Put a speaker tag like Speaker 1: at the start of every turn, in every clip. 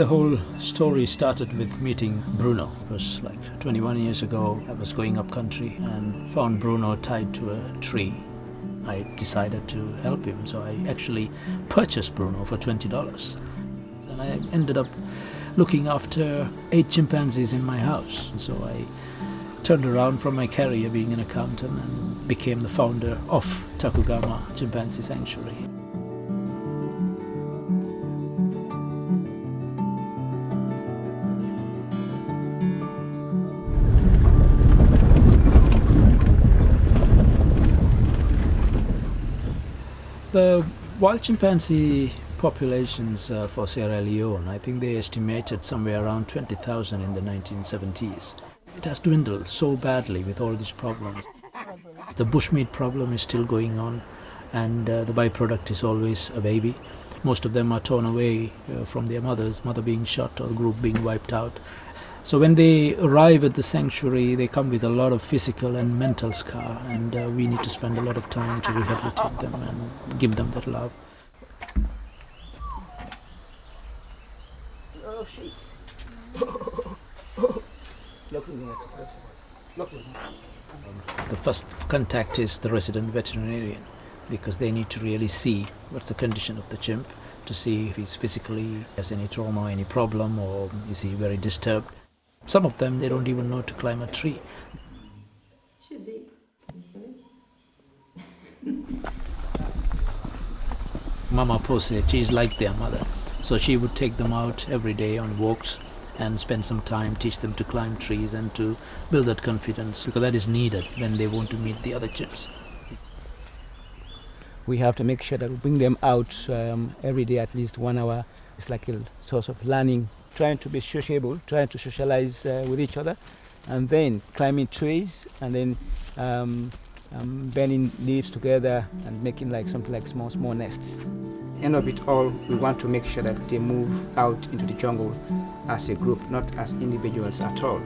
Speaker 1: the whole story started with meeting Bruno. It was like 21 years ago. I was going up country and found Bruno tied to a tree. I decided to help him, so I actually purchased Bruno for $20. And I ended up looking after 8 chimpanzees in my house. So I turned around from my career being an accountant and became the founder of Tacugama Chimpanzee Sanctuary. The wild chimpanzee populations for Sierra Leone, I think they estimated somewhere around 20,000 in the 1970s. It has dwindled so badly with all these problems. The bushmeat problem is still going on, and the byproduct is always a baby. Most of them are torn away from their mothers, mother being shot or the group being wiped out. So when they arrive at the sanctuary, they come with a lot of physical and mental scar, and we need to spend a lot of time to rehabilitate them and give them that love. The first contact is the resident veterinarian, because they need to really see what's the condition of the chimp, to see if he's physically has any trauma, any problem, or is he very disturbed. Some of them, they don't even know to climb a tree.
Speaker 2: Should be.
Speaker 1: Mama Pose, she's like their mother. So she would take them out every day on walks and spend some time, teach them to climb trees and to build that confidence, because that is needed when they want to meet the other chimps.
Speaker 3: We have to make sure that we bring them out every day, at least 1 hour. It's like a source of learning, trying to be sociable, trying to socialize with each other, and then climbing trees, and then bending leaves together and making like something like small nests. End of it all, we want to make sure that they move out into the jungle as a group, not as individuals at all.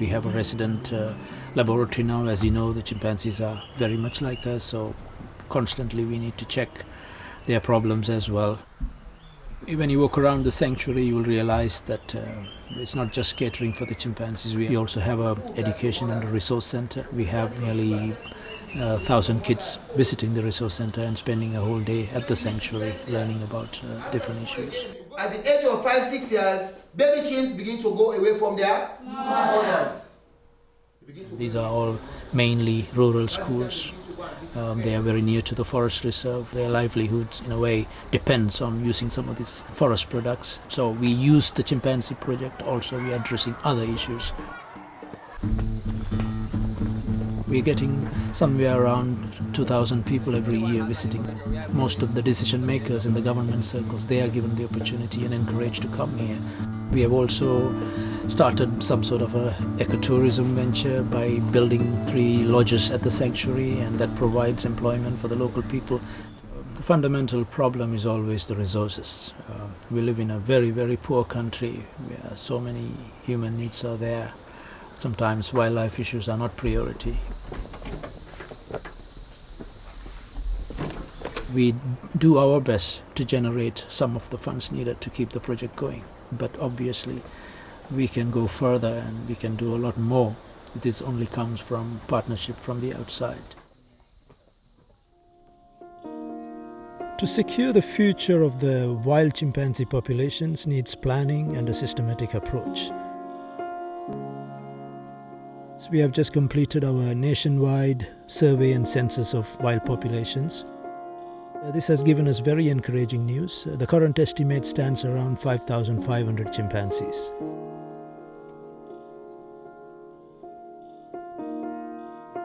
Speaker 1: We have a resident laboratory now. As you know, the chimpanzees are very much like us, so constantly we need to check their problems as well. When you walk around the sanctuary, you will realize that it's not just catering for the chimpanzees. We also have an education and a resource center. We have nearly 1,000 kids visiting the resource center and spending a whole day at the sanctuary learning about different issues.
Speaker 4: At the age of 5-6 years, baby chimps begin to go away from their mothers.
Speaker 1: These are all mainly rural schools. They are very near to the forest reserve. Their livelihoods, in a way, depends on using some of these forest products. So we use the chimpanzee project. Also, we are addressing other issues. We're getting somewhere around 2,000 people every year visiting. Most of the decision makers in the government circles, they are given the opportunity and encouraged to come here. We have also started some sort of a ecotourism venture by building 3 lodges at the sanctuary, and that provides employment for the local people. The fundamental problem is always the resources. We live in a very, very poor country where so many human needs are there. Sometimes wildlife issues are not priority. We do our best to generate some of the funds needed to keep the project going, but obviously we can go further and we can do a lot more. This only comes from partnership from the outside. To secure the future of the wild chimpanzee populations needs planning and a systematic approach. We have just completed our nationwide survey and census of wild populations. This has given us very encouraging news. The current estimate stands around 5,500 chimpanzees.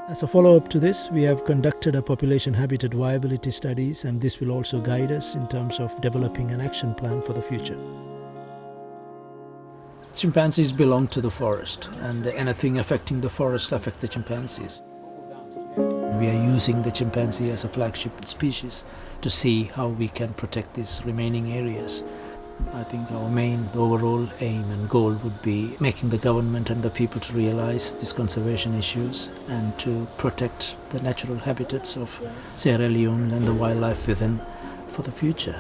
Speaker 1: As a follow-up to this, we have conducted a population habitat viability studies, and this will also guide us in terms of developing an action plan for the future. Chimpanzees belong to the forest, and anything affecting the forest affects the chimpanzees. We we are using the chimpanzee as a flagship species to see how we can protect these remaining areas. I think our main overall aim and goal would be making the government and the people to realize these conservation issues and to protect the natural habitats of Sierra Leone and the wildlife within for the future.